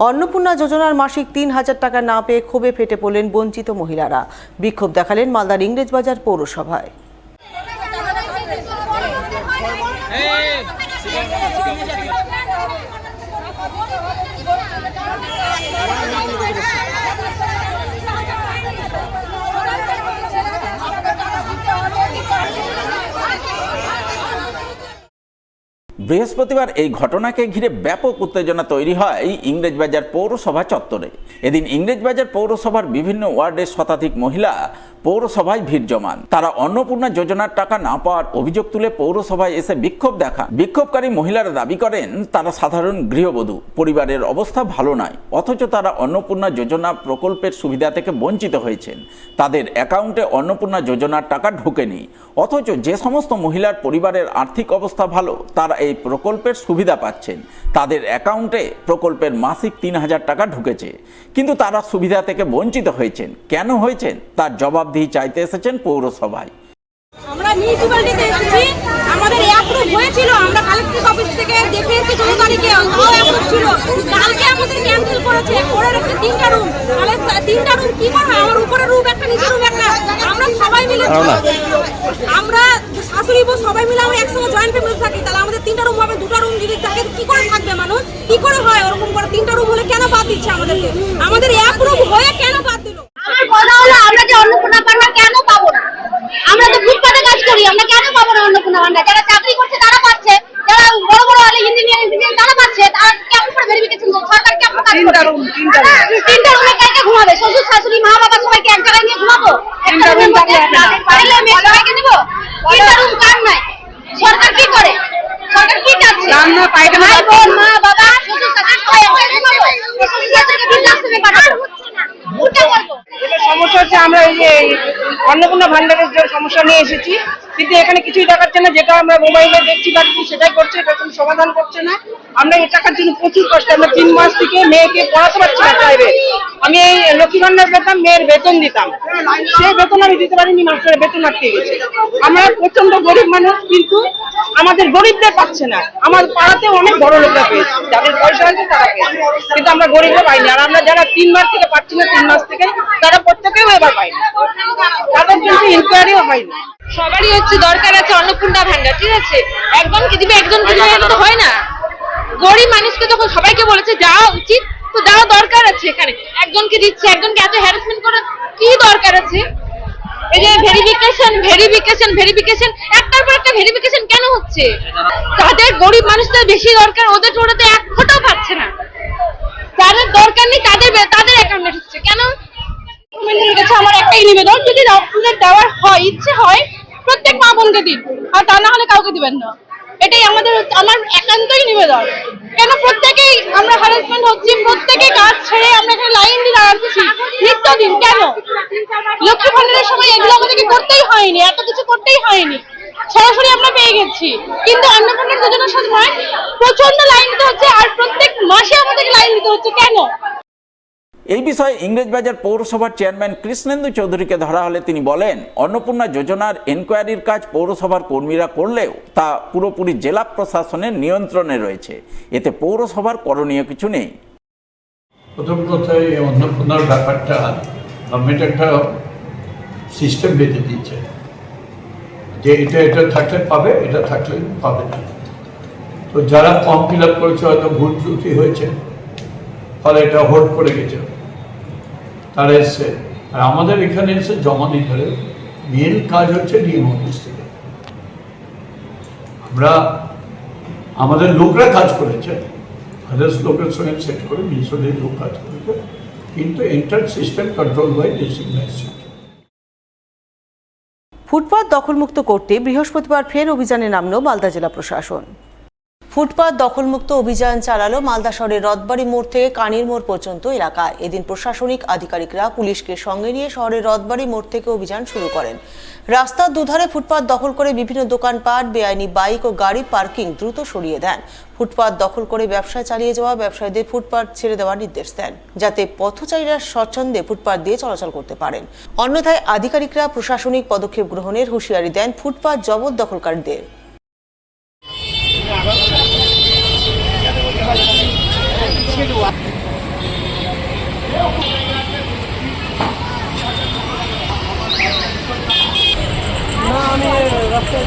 অন্নপূর্ণা যোজনার মাসিক ৩,০০০ টাকা না পেয়ে ক্ষোভে ফেটে পড়লেন বঞ্চিত মহিলারা। বিক্ষোভ দেখালেন মালদার ইংরেজবাজার পৌরসভায়। বৃহস্পতিবার এই ঘটনাকে ঘিরে ব্যাপক উত্তেজনা তৈরি হয় ইংরেজবাজার পৌরসভা চত্বরে। এদিন ইংরেজবাজার পৌরসভার বিভিন্ন ওয়ার্ডের শতাধিক মহিলা পৌরসভায় ভিড় জমান। তারা অন্নপূর্ণা যোজনার টাকা না পাওয়ার অভিযোগ তুলে পৌরসভায় এসে বিক্ষোভ দেখান। বিক্ষোভকারী মহিলারা দাবি করেন তারা সাধারণ গৃহবধূ, পরিবারের অবস্থা ভালো নয়, অথচ তারা অন্নপূর্ণা যোজনা প্রকল্পের সুবিধা থেকে বঞ্চিত হয়েছেন। তাদের অ্যাকাউন্টে অন্নপূর্ণা যোজনার টাকা ঢোকেনি, অথচ যে সমস্ত মহিলার পরিবারের আর্থিক অবস্থা ভালো তারা এই প্রকল্পের সুবিধা পাচ্ছেন। তাদের অ্যাকাউন্টে প্রকল্পের মাসিক ৩,০০০ টাকা ঢুকেছে, কিন্তু তারা সুবিধা থেকে বঞ্চিত হয়েছেন। কেন হয়েছেন তার জবাবদিহি চাইতে এসেছেন পৌরসভায়। আমরা মিউনিসিপ্যালিটিতে এসেছি, আমাদের অ্যাপ্রুভ হয়েছিল, আমরা কালেক্টর অফিস থেকে দেখে এসেছি 14 তারিখে অ্যাপ্রুভ ছিল। কালকে আমাদের ক্যান্সেল করেছে, করে রেখে 3টা রুম। তাহলে 3টা রুম কি করে? আমার উপরে রুম একটা, নিচে রুম একটা। আমরা সবাই মিলে, আমরা শাশুড়ি বউ সবাই মিলে আমরা একসঙ্গে জয়েন্ট ফ্যামিলি থাকি। তাহলে আমাদের 3টা রুম হবে, 2টা রুম যদি থাকে কি করে থাকবে মানুষ? কি করে হয় ওরকম করে? 3টা রুম হলে কেন বাদ দিচ্ছে আমাদেরকে? আমাদের অ্যাপ্রুভ হয়ে কেন বাদ দিল? আমার কথা হলো আমরা যে অন্নপূর্ণা ভান্ডার কেন পাবো না? আমরা তো ফুটপাতে কাজ করি, আমরা কেন পাবো না অন্নপূর্ণা ভান্ডার? যারা চাকরি করছে তারা পাচ্ছে, যারা বড় বড় ইঞ্জিনিয়ার তারা পাচ্ছে। তারা কেমন করে ভেরিফিকেশন করছে? সরকার কেমন কাজ করছে? 3টা রুমে কে কে ঘুমাবে? শ্বশুর শাশুড়ি মা বাবা সবাইকে এক জায়গায় নিয়ে ঘুমাবো? একটা রুম পারলে আমি সবাইকে দিব? 3টা রুম কার নাই? সরকার কি করে? সরকার কি চাচ্ছে? ভাই বোন মা বাবা শ্বশুর শাশুড়ি সবাই ঘুমাবো, শ্বশুর শাশুড়িকে বৃদ্ধাশ্রমে পাঠাবো। সমস্যা হচ্ছে আমরা এই যে অন্নপূর্ণা ভান্ডারের যে সমস্যা নিয়ে এসেছি, কিন্তু এখানে কিছুই দেখাচ্ছে না। যেটা আমরা মোবাইলে দেখছি পাচ্ছি সেটাই করছে, এটা কোনো সমাধান করছে না। আমরা এই টাকার জন্য প্রচুর কষ্ট। আমরা 3 মাস থেকে মেয়েকে পড়াতে পারছি না প্রাইভেট। আমি এই লক্ষ্মী ভান্ডার পেতাম, মেয়ের বেতন দিতাম, সেই বেতন আমি দিতে পারিনি, মাস্টারের বেতন আটকে গেছে। আমরা প্রচন্ড গরিব মানুষ, কিন্তু আমাদের গরিবদের পাচ্ছে না। আমার পাড়াতে অনেক বড় লোকরা পেয়েছে, যাদের পয়সা আছে তারা পেয়েছে, কিন্তু আমরা গরিবরা পাইনি। আর আমরা যারা 3 মাস থেকে পাচ্ছি না, 3 মাস থেকে, তারা প্রত্যেকেও এবার পাইনি, তাদের কিন্তু ইনকোয়ারিও হয়নি। সবারই হচ্ছে দরকার আছে অন্নপূর্ণা ভান্ডার, ঠিক আছে? একজনকে দিবে, একজনকে দিবে, এটা তো হয় না। গরিব মানুষকে তখন সবাইকে বলেছে যাওয়া উচিত, তো যাওয়া দরকার আছে। এখানে একজনকে দিচ্ছে, একজনকে এত হ্যারাসমেন্ট করার কি দরকার আছে? এই যে ভেরিফিকেশন একটার পর একটা ভেরিফিকেশন কেন হচ্ছে? যাদের গরিব মানুষদের বেশি দরকার, ওদের ওটাতে 1 ফোঁটাও পাচ্ছে না। যাদের দরকার নেই তাদের অ্যাকাউন্টে ঢুকছে কেন? আমার একটাই নিবেদন, যদি আপনাদের দেওয়ার হয়, ইচ্ছে হয়, প্রত্যেক মা বোনকে দিন, আর তা না হলে কাউকে দিবেন না। এটাই আমার একান্তই নিবেদন। কেন প্রত্যেকেই আমরা হ্যারাসমেন্ট হচ্ছি, প্রত্যেকে কাজ ছেড়ে আমরা এখানে লাইন দিয়ে দাঁড়াচ্ছি নিত্যদিন। কেন? লক্ষ্মী ভান্ডারের সময় এগুলো আমাদেরকে করতেই হয়নি, এত কিছু করতেই হয়নি, সরাসরি আমরা পেয়ে গেছি। কিন্তু অন্নপূর্ণা যোজনার সময় প্রচন্ড লাইন দিতে হচ্ছে, আর প্রত্যেক মাসে আমাদেরকে লাইন দিতে হচ্ছে কেন? এই বিষয়ে ইংরেজবাজার পৌরসভার চেয়ারম্যান কৃষ্ণেন্দু চৌধুরীকে ধরা হলে তিনি বলেন, অন্নপূর্ণা যোজনার এনকোয়ারির কাজ পৌরসভার কর্মীরা করলেও তা পুরোপুরি জেলা প্রশাসনের নিয়ন্ত্রণে রয়েছে, এতে পৌরসভার করণীয় কিছু নেই। প্রথম কথা, এই অন্নপূর্ণার ব্যাপারটা গভর্নমেন্ট একটা সিস্টেম বেঁধে দিচ্ছে যে এটা থাকলে পাবে, এটা থাকলে পাবে না। তো যারা ফর্ম ফিল আপ করেছে হয়তো ভুল ত্রুটি হয়েছে, ফলে এটা হোল্ড করে গেছে, তারা এসছে। আর আমাদের এখানে এসে জমা নিতে হবে। মেন কাজ হচ্ছে ডিএম অফিস থেকে। আমাদের লোকরা কাজ করেছে, আদার্স লোকের সঙ্গে সেট করে মিউনিসিপ্যালিটির লোক কাজ করেছে, কিন্তু entire system control by district magistrate. Footpath দখলমুক্ত করতে বৃহস্পতিবার ফের অভিযানে নামল মালদা জেলা প্রশাসন। ফুটপাত দখলমুক্ত অভিযান চালালো মালদা শহরের রথবাড়ি মোড় থেকে কানির মোড় পর্যন্ত এলাকায়। এদিন প্রশাসনিক আধিকারিকরা পুলিশকে সঙ্গে নিয়ে শহরের রথবাড়ি মোড় থেকে অভিযান শুরু করেন। রাস্তার দুধারে ফুটপাত দখল করে বিভিন্ন দোকানপাট, বেআইনি বাইক ও গাড়ি পার্কিং দ্রুত সরিয়ে দেন। ফুটপাত দখল করে ব্যবসা চালিয়ে যাওয়া ব্যবসায়ীদের ফুটপাত ছেড়ে দেওয়ার নির্দেশ দেন, যাতে পথচারীরা স্বচ্ছন্দে ফুটপাত দিয়ে চলাচল করতে পারেন। অন্যথায় আধিকারিকরা প্রশাসনিক পদক্ষেপ গ্রহণের হুঁশিয়ারি দেন ফুটপাত জবরদখলকারীদের। না আমি রাস্তায়